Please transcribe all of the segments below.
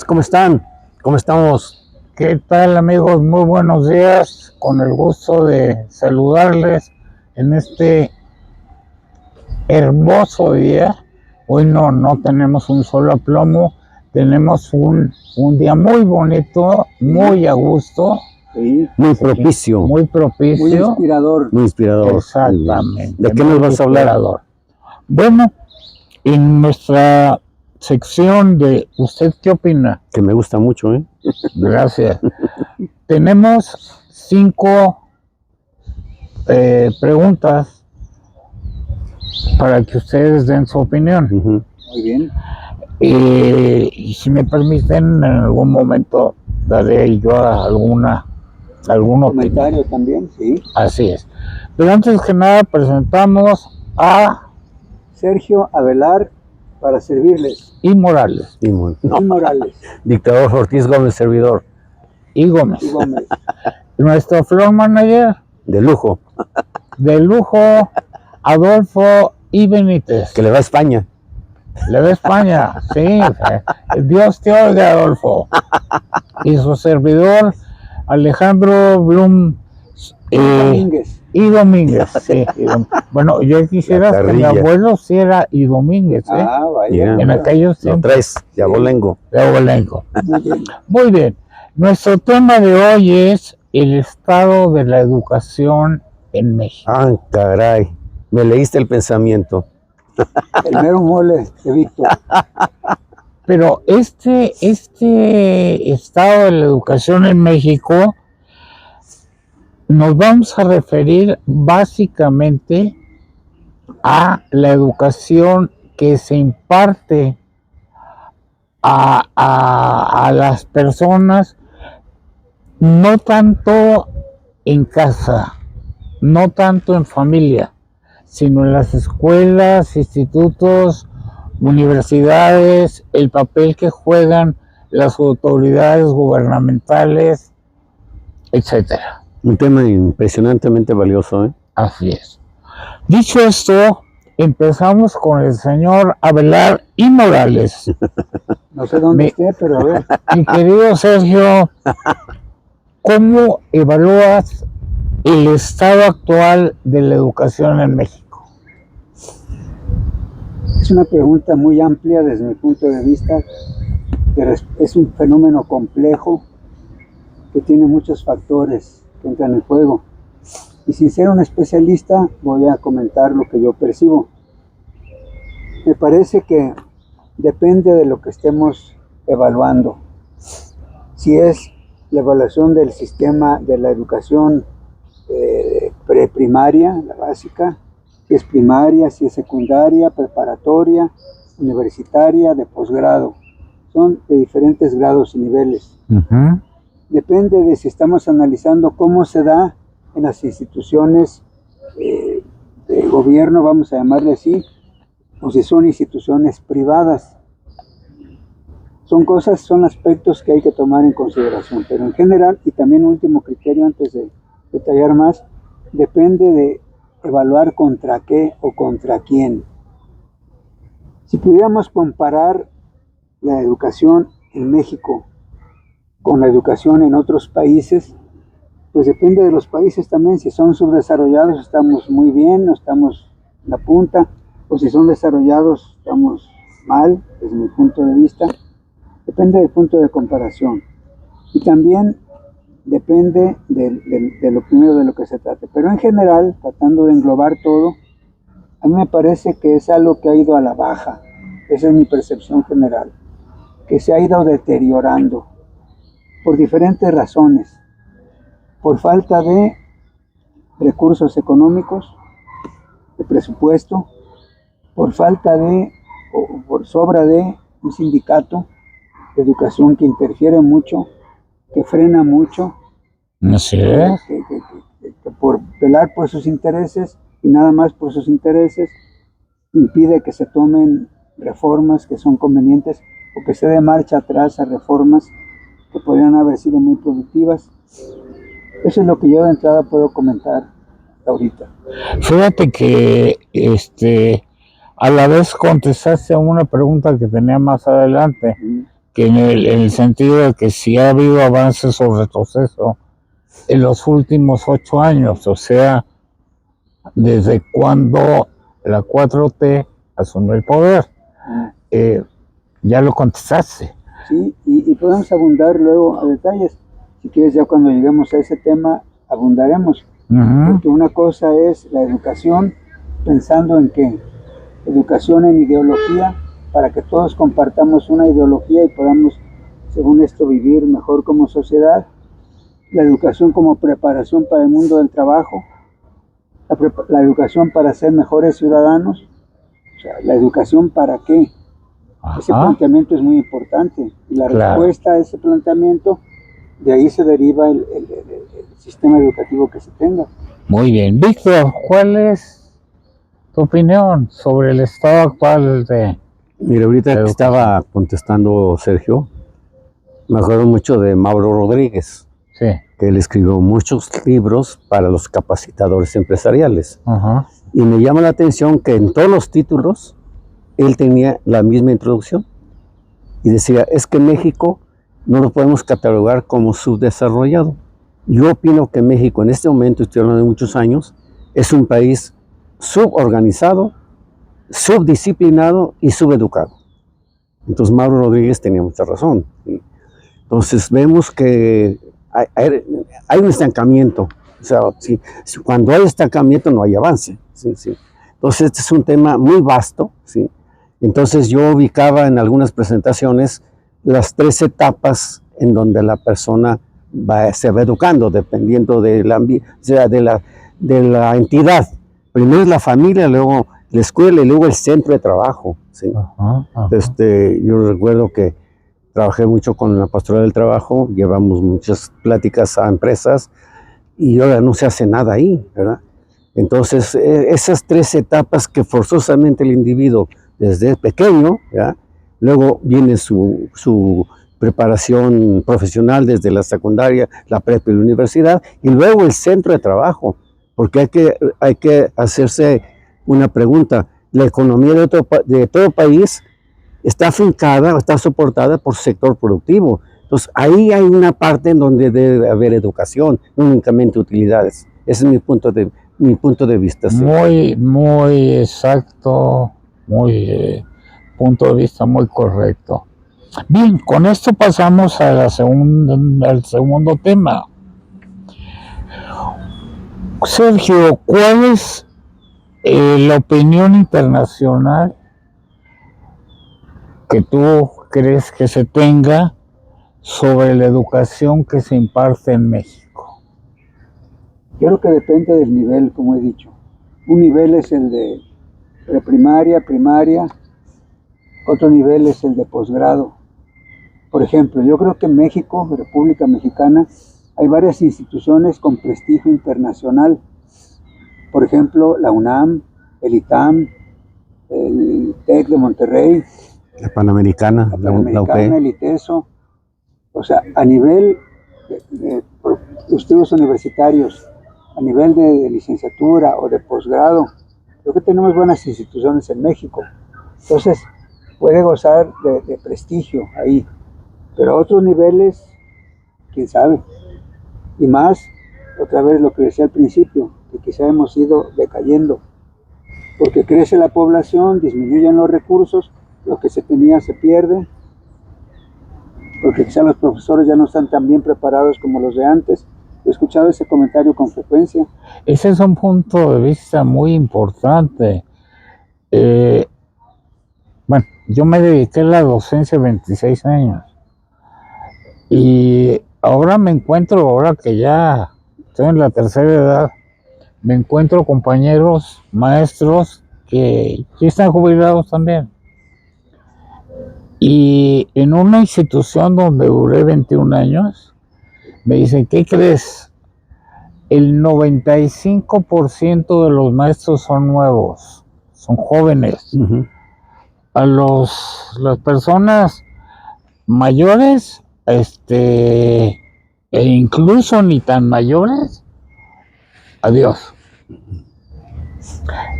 ¿Cómo están? ¿Cómo estamos? ¿Qué tal, amigos? Muy buenos días. Con el gusto de saludarles en este hermoso día. Hoy no tenemos un solo aplomo, tenemos un día muy bonito, muy a gusto. Sí, muy propicio. Muy propicio. Muy inspirador. Muy inspirador. Exactamente. ¿De qué nos vas a hablar? Bueno, en nuestra sección de ¿usted qué opina? Que me gusta mucho, ¿eh? Gracias. Tenemos 5 preguntas para que ustedes den su opinión. Muy bien. Y si me permiten, en algún momento daré yo algún comentario también, sí. Así es. Pero antes que nada presentamos a Sergio Avelar para servirles. Y Morales. Y Morales. Dictador Ortiz Gómez, servidor. Y Gómez. Nuestro floor manager. De lujo. De lujo, Adolfo y Benítez. Que le va a España. Le va a España, sí. Dios te oiga, Adolfo. Y su servidor, Alejandro Blum. Domínguez. Y Domínguez, sí. Bueno, yo quisiera que mi abuelo sí era y Domínguez, ¿eh? Ah, vaya. En aquellos tiempos. Lo traes, de abolengo. De abolengo. Muy bien. Nuestro tema de hoy es el estado de la educación en México. Ah, caray. Me leíste el pensamiento. El mero mole de Víctor. Pero este estado de la educación en México nos vamos a referir básicamente a la educación que se imparte a las personas, no tanto en casa, no tanto en familia, sino en las escuelas, institutos, universidades, el papel que juegan las autoridades gubernamentales, etcétera. Un tema impresionantemente valioso, ¿eh? Así es. Dicho esto, empezamos con el señor Avelar y Morales. No sé dónde esté, pero a ver. Mi querido Sergio, ¿cómo evalúas el estado actual de la educación en México? Es una pregunta muy amplia desde mi punto de vista, pero es un fenómeno complejo que tiene muchos factores que entran en juego. Y sin ser un especialista, voy a comentar lo que yo percibo. Me parece que depende de lo que estemos evaluando. Si es la evaluación del sistema de la educación preprimaria, la básica, si es primaria, si es secundaria, preparatoria, universitaria, de posgrado. Son de diferentes grados y niveles. Depende de si estamos analizando cómo se da en las instituciones de gobierno, vamos a llamarle así, o si son instituciones privadas. Son aspectos que hay que tomar en consideración, pero en general, y también último criterio antes de detallar más, depende de evaluar contra qué o contra quién. Si pudiéramos comparar la educación en México con la educación en otros países, pues depende de los países también. Si son subdesarrollados estamos muy bien, estamos en la punta, o si son desarrollados estamos mal, desde mi punto de vista. Depende del punto de comparación. Y también depende de lo primero de lo que se trate. Pero en general, tratando de englobar todo, a mí me parece que es algo que ha ido a la baja. Esa es mi percepción general, que se ha ido deteriorando por diferentes razones. Por falta de recursos económicos, de presupuesto, por falta de, o por sobra de un sindicato de educación que interfiere mucho, que frena mucho, Así es. que por velar por sus intereses y nada más por sus intereses, impide que se tomen reformas que son convenientes o que se dé marcha atrás a reformas que podrían haber sido muy productivas. Eso es lo que yo de entrada puedo comentar ahorita. Fíjate que a la vez contestaste a una pregunta que tenía más adelante, que en el sentido de que sí ha habido avances o retroceso en los últimos 8 años, o sea, desde cuando la 4T asumió el poder. Ya lo contestaste. Sí, y podemos abundar luego a detalles. Si quieres, ya cuando lleguemos a ese tema, abundaremos. Porque una cosa es la educación, pensando en qué, educación en ideología, para que todos compartamos una ideología y podamos, según esto, vivir mejor como sociedad. La educación como preparación para el mundo del trabajo, la educación para ser mejores ciudadanos. O sea, ¿la educación para qué? Ese planteamiento es muy importante. Y la respuesta a ese planteamiento, de ahí se deriva el sistema educativo que se tenga. Muy bien. Víctor, ¿cuál es tu opinión sobre el estado actual de... Mira, ahorita que estaba contestando Sergio, me acuerdo mucho de Mauro Rodríguez, sí, que él escribió muchos libros para los capacitadores empresariales. Y me llama la atención que en todos los títulos él tenía la misma introducción y decía, es que México no lo podemos catalogar como subdesarrollado. Yo opino que México en este momento, estoy hablando de muchos años, es un país suborganizado, subdisciplinado y subeducado. Entonces Mauro Rodríguez tenía mucha razón. Entonces vemos que hay un estancamiento. O sea, cuando hay estancamiento no hay avance. Entonces este es un tema muy vasto. Entonces yo ubicaba en algunas presentaciones las 3 etapas en donde la persona se va educando, dependiendo de la entidad. Primero es la familia, luego la escuela y luego el centro de trabajo. Yo recuerdo que trabajé mucho con la pastoral del trabajo, llevamos muchas pláticas a empresas y ahora no se hace nada ahí, ¿verdad? Entonces, esas 3 etapas que forzosamente el individuo desde pequeño, ¿ya? Luego viene su preparación profesional desde la secundaria, la prepa y la universidad, y luego el centro de trabajo, porque hay que hacerse una pregunta. La economía de todo país está afincada, está soportada por sector productivo. Entonces, ahí hay una parte en donde debe haber educación, no únicamente utilidades. Ese es mi punto de vista. Sí. Muy exacto, punto de vista muy correcto. Bien, con esto pasamos a al segundo tema. Sergio, ¿cuál es la opinión internacional que tú crees que se tenga sobre la educación que se imparte en México? Yo creo que depende del nivel, como he dicho. Un nivel es el de preprimaria, primaria, otro nivel es el de posgrado. Por ejemplo, yo creo que en México, República Mexicana, hay varias instituciones con prestigio internacional. Por ejemplo, la UNAM, el ITAM, el TEC de Monterrey, la Panamericana, la UP, el ITESO. O sea, a nivel de estudios universitarios, a nivel de licenciatura o de posgrado, creo que tenemos buenas instituciones en México. Entonces, puede gozar de prestigio ahí. Pero a otros niveles, quién sabe. Y más, otra vez lo que decía al principio, que quizá hemos ido decayendo. Porque crece la población, disminuyen los recursos, lo que se tenía se pierde, porque quizá los profesores ya no están tan bien preparados como los de antes. He escuchado ese comentario con frecuencia. Ese es un punto de vista muy importante. Bueno, yo me dediqué a la docencia 26 años y ahora que ya estoy en la tercera edad, me encuentro compañeros, maestros que sí están jubilados también. Y en una institución donde duré 21 años, me dicen, ¿qué crees? El 95% de los maestros son nuevos, son jóvenes. A las personas mayores, e incluso ni tan mayores, adiós.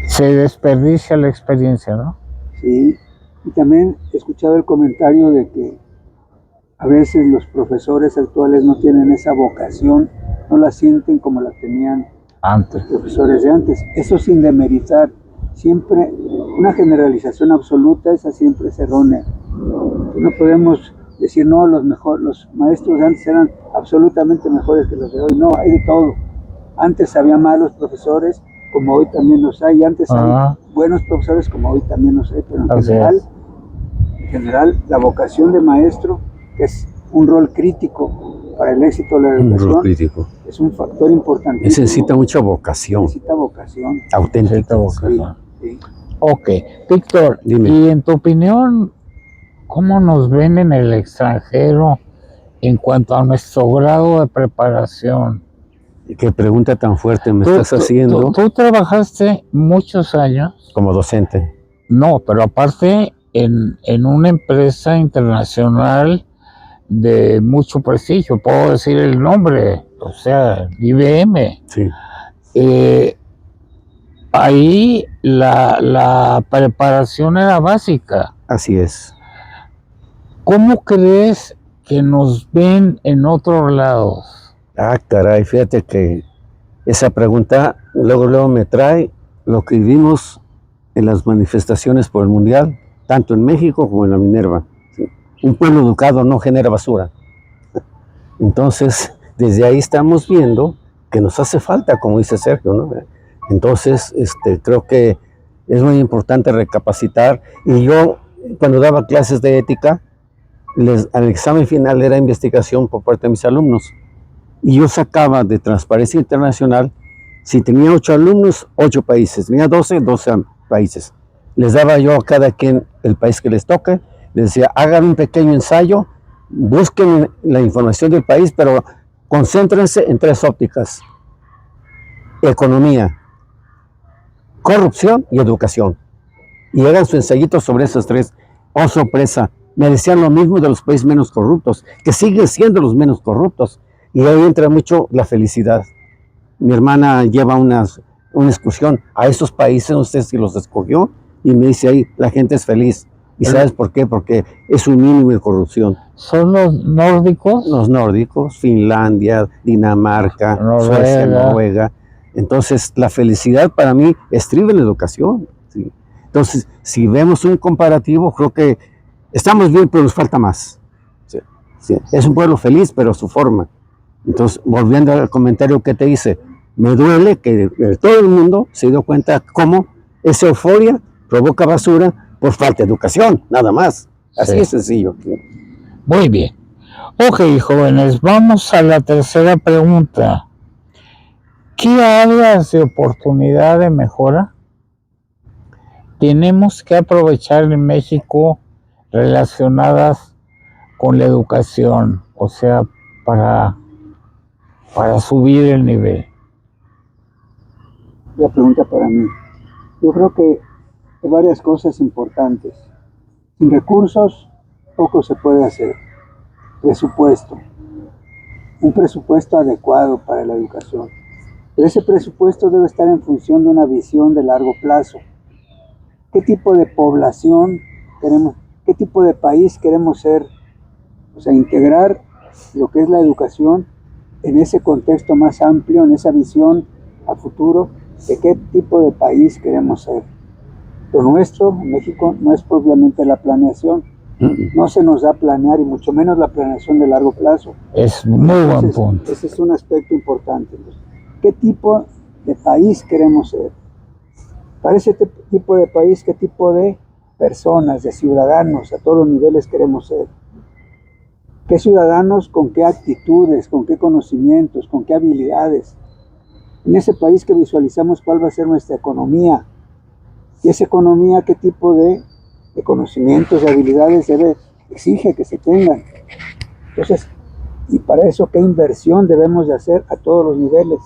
Se desperdicia la experiencia, ¿no? Sí, y también he escuchado el comentario de que A veces los profesores actuales no tienen esa vocación, no la sienten como la tenían Antes. los profesores de antes. Eso sin demeritar. Siempre una generalización absoluta, esa siempre es errónea. No podemos decir, no, los maestros de antes eran absolutamente mejores que los de hoy. No, hay de todo. Antes había malos profesores, como hoy también los hay. Antes hay buenos profesores, como hoy también los hay. Pero en general, la vocación de maestro, que es un rol crítico para el éxito de la educación, es un factor importante. Necesita mucha vocación. Necesita vocación. Auténtica vocación. Sí. Ok, Víctor, dime. Y en tu opinión, ¿cómo nos ven en el extranjero en cuanto a nuestro grado de preparación? ¿Qué pregunta tan fuerte me estás haciendo? Tú trabajaste muchos años. Como docente. No, pero aparte en una empresa internacional de mucho prestigio, puedo decir el nombre, o sea, IBM. Sí. Ahí la preparación era básica. Así es. ¿Cómo crees que nos ven en otros lados? Ah, caray, fíjate que esa pregunta luego me trae lo que vivimos en las manifestaciones por el Mundial, tanto en México como en la Minerva. ¿Sí? Un pueblo educado no genera basura. Entonces, desde ahí estamos viendo que nos hace falta, como dice Sergio, ¿no? Entonces, creo que es muy importante recapacitar. Y yo, cuando daba clases de ética, al examen final era investigación por parte de mis alumnos. Y yo sacaba de Transparencia Internacional, si tenía 8 alumnos, 8 países. Tenía 12 países. Les daba yo a cada quien el país que les toque. Les decía, hagan un pequeño ensayo, busquen la información del país, pero concéntrense en 3 ópticas: economía, corrupción y educación. Y hagan su ensayito sobre esas 3. Oh, sorpresa, me decían lo mismo de los países menos corruptos, que siguen siendo los menos corruptos. Y ahí entra mucho la felicidad. Mi hermana lleva una excursión a esos países, no sé si los escogió, y me dice ahí, la gente es feliz. ¿Y sabes por qué? Porque es un mínimo de corrupción. ¿Son los nórdicos? Los nórdicos, Finlandia, Dinamarca, Suecia, Noruega. Entonces, la felicidad para mí estriba en la educación. ¿Sí? Entonces, si vemos un comparativo, creo que estamos bien, pero nos falta más. ¿Sí? Sí. Es un pueblo feliz, pero su forma. Entonces, volviendo al comentario que te hice, me duele que todo el mundo se dio cuenta cómo esa euforia provoca basura por falta de educación, nada más. Así es sencillo. Muy bien. Ok, jóvenes, vamos a la tercera pregunta. ¿Qué áreas de oportunidad de mejora tenemos que aprovechar en México relacionadas con la educación? O sea, para subir el nivel. La pregunta para mí. Yo creo que hay varias cosas importantes. Sin recursos, poco se puede hacer. Presupuesto. Un presupuesto adecuado para la educación. Pero ese presupuesto debe estar en función de una visión de largo plazo. ¿Qué tipo de población queremos? ¿Qué tipo de país queremos ser? O sea, integrar lo que es la educación en ese contexto más amplio, en esa visión a futuro de qué tipo de país queremos ser. Lo nuestro, en México, no es propiamente la planeación. No se nos da planear, y mucho menos la planeación de largo plazo. Es muy buen punto. Ese es un aspecto importante. ¿Qué tipo de país queremos ser? Para ese tipo de país, ¿qué tipo de personas, de ciudadanos a todos los niveles queremos ser? ¿Qué ciudadanos con qué actitudes, con qué conocimientos, con qué habilidades? En ese país que visualizamos cuál va a ser nuestra economía. Y esa economía, qué tipo de conocimientos, de habilidades exige que se tengan. Entonces, y para eso, ¿qué inversión debemos de hacer a todos los niveles?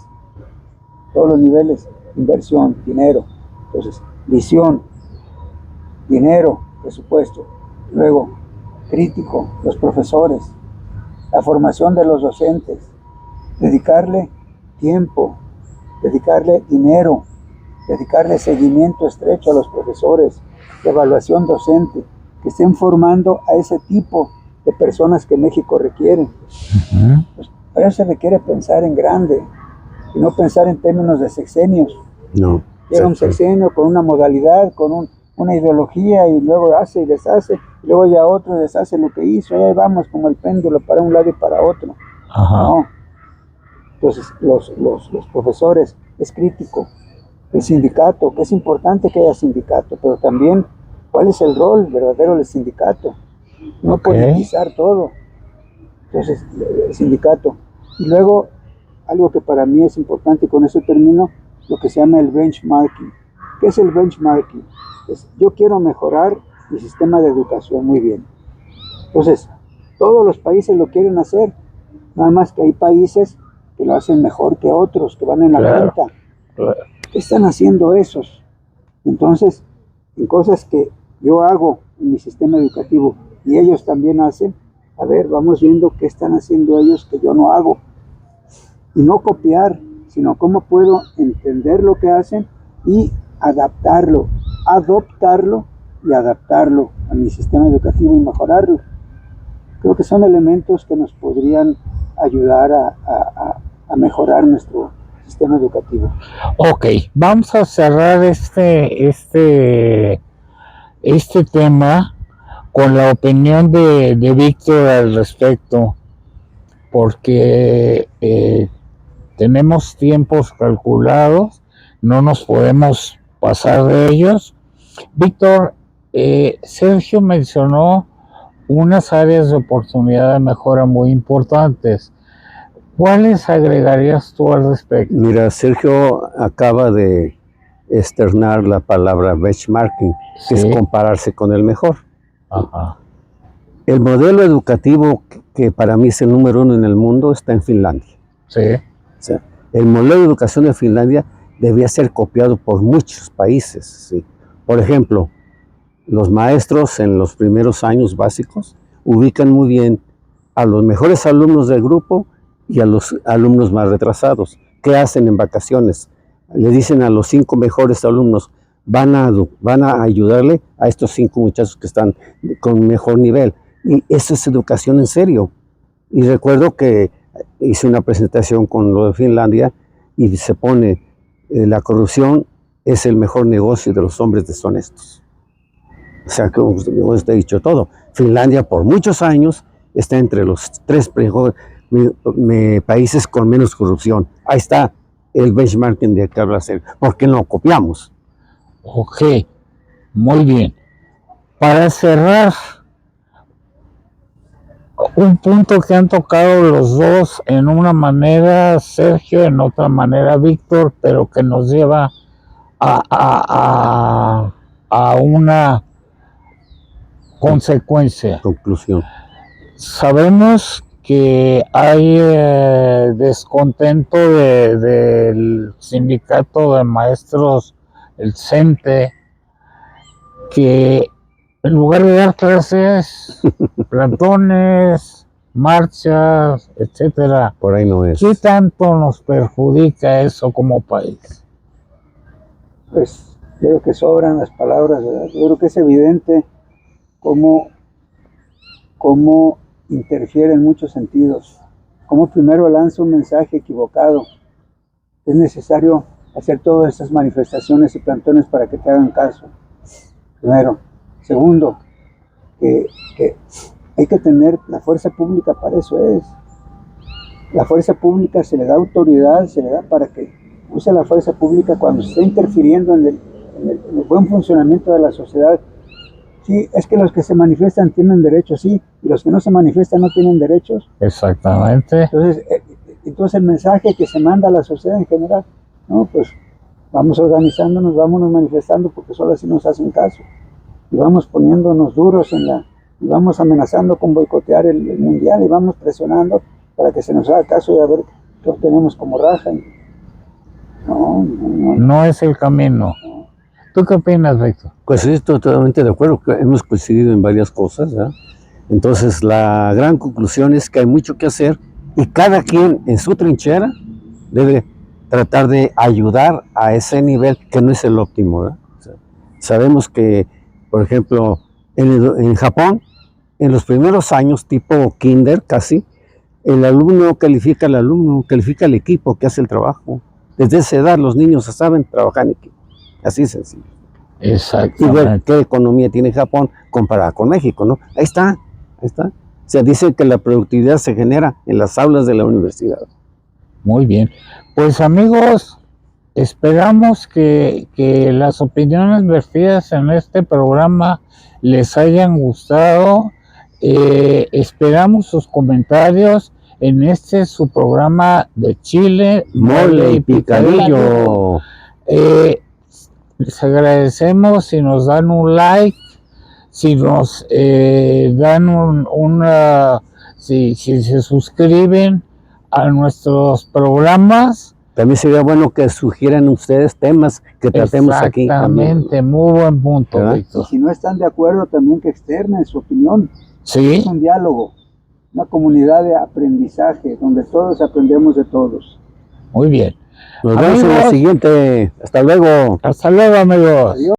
Todos los niveles, inversión, dinero. Entonces, visión, dinero, presupuesto. Luego, crítico, los profesores, la formación de los docentes, dedicarle tiempo, dedicarle dinero, dedicarle seguimiento estrecho a los profesores, evaluación docente, que estén formando a ese tipo de personas que México requiere. Pues para eso se requiere pensar en grande y no pensar en términos de sexenios. No. Llega un sexenio con una modalidad, con una ideología y luego hace y deshace, y luego ya otro deshace lo que hizo, y ahí vamos como el péndulo para un lado y para otro. No. Entonces los profesores, es crítico. El sindicato, que es importante que haya sindicato, pero también cuál es el rol verdadero del sindicato. No politizar todo. Entonces, el sindicato. Y luego, algo que para mí es importante, y con eso termino, lo que se llama el benchmarking. ¿Qué es el benchmarking? Yo quiero mejorar mi sistema de educación, muy bien. Entonces, todos los países lo quieren hacer, nada más que hay países que lo hacen mejor que otros, que van en la punta. ¿Qué están haciendo esos? Entonces, en cosas que yo hago en mi sistema educativo y ellos también hacen, a ver, vamos viendo qué están haciendo ellos que yo no hago. Y no copiar, sino cómo puedo entender lo que hacen y adaptarlo y adaptarlo a mi sistema educativo y mejorarlo. Creo que son elementos que nos podrían ayudar a mejorar nuestro sistema educativo. Ok, vamos a cerrar este tema con la opinión de Víctor al respecto, porque tenemos tiempos calculados, no nos podemos pasar de ellos. Víctor, Sergio mencionó unas áreas de oportunidad de mejora muy importantes. ¿Cuáles agregarías tú al respecto? Mira, Sergio acaba de externar la palabra benchmarking, que es compararse con el mejor. El modelo educativo que para mí es el número 1 en el mundo está en Finlandia. O sea, el modelo de educación de Finlandia debía ser copiado por muchos países. Por ejemplo, los maestros en los primeros años básicos ubican muy bien a los mejores alumnos del grupo y a los alumnos más retrasados. ¿Qué hacen en vacaciones? Le dicen a los 5 mejores alumnos, van a ayudarle a estos 5 muchachos que están con mejor nivel. Y eso es educación en serio. Y recuerdo que hice una presentación con lo de Finlandia y se pone, la corrupción es el mejor negocio de los hombres deshonestos. O sea, como usted ha dicho todo, Finlandia por muchos años está entre los 3 países con menos corrupción. Ahí está el benchmarking de que habla Sergio. ¿Por qué no copiamos? Ok, muy bien. Para cerrar, un punto que han tocado los dos en una manera, Sergio, en otra manera, Víctor, pero que nos lleva a una consecuencia. Conclusión. Sabemos que hay descontento del sindicato de maestros, el CENTE, que en lugar de dar clases, plantones, marchas, etcétera, por ahí no es. ¿Qué tanto nos perjudica eso como país? Pues yo creo que sobran las palabras, ¿verdad? Yo creo que es evidente cómo interfiere en muchos sentidos, cómo primero lanza un mensaje equivocado. Es necesario hacer todas esas manifestaciones y plantones para que te hagan caso. Primero. Segundo, que hay que tener la fuerza pública, para eso es. La fuerza pública se le da autoridad, se le da para que use la fuerza pública cuando se está interfiriendo en el buen funcionamiento de la sociedad. Sí, es que los que se manifiestan tienen derechos, sí, y los que no se manifiestan no tienen derechos. Exactamente. Entonces el mensaje que se manda a la sociedad en general, no, pues vamos organizándonos, vámonos manifestando, porque solo así nos hacen caso. Y vamos poniéndonos duros y vamos amenazando con boicotear el mundial, y vamos presionando para que se nos haga caso y a ver qué obtenemos como raja. No es el camino. ¿Tú qué opinas, Víctor? Pues estoy totalmente de acuerdo, que hemos coincidido en varias cosas, ¿ya? Entonces la gran conclusión es que hay mucho que hacer y cada quien en su trinchera debe tratar de ayudar a ese nivel que no es el óptimo, ¿verdad? O sea, sabemos que, por ejemplo, en Japón en los primeros años, tipo kinder casi, el alumno califica al alumno, califica al equipo que hace el trabajo. Desde esa edad los niños saben trabajar en equipo. Así es sencillo. Exactamente. Y ver qué economía tiene Japón comparada con México, ¿no? Ahí está, ahí está. O sea, dice que la productividad se genera en las aulas de la universidad. Muy bien. Pues amigos, esperamos que las opiniones vertidas en este programa les hayan gustado. Esperamos sus comentarios en su programa de chile, Mole y picadillo. Les agradecemos si nos dan un like, si nos dan si se suscriben a nuestros programas. También sería bueno que sugieran ustedes temas que tratemos aquí. Exactamente, muy buen punto, Víctor. Y si no están de acuerdo, también que externen su opinión. Sí. Es un diálogo, una comunidad de aprendizaje, donde todos aprendemos de todos. Muy bien. Nos vemos en la siguiente. Hasta luego. Hasta luego, amigos. Adiós.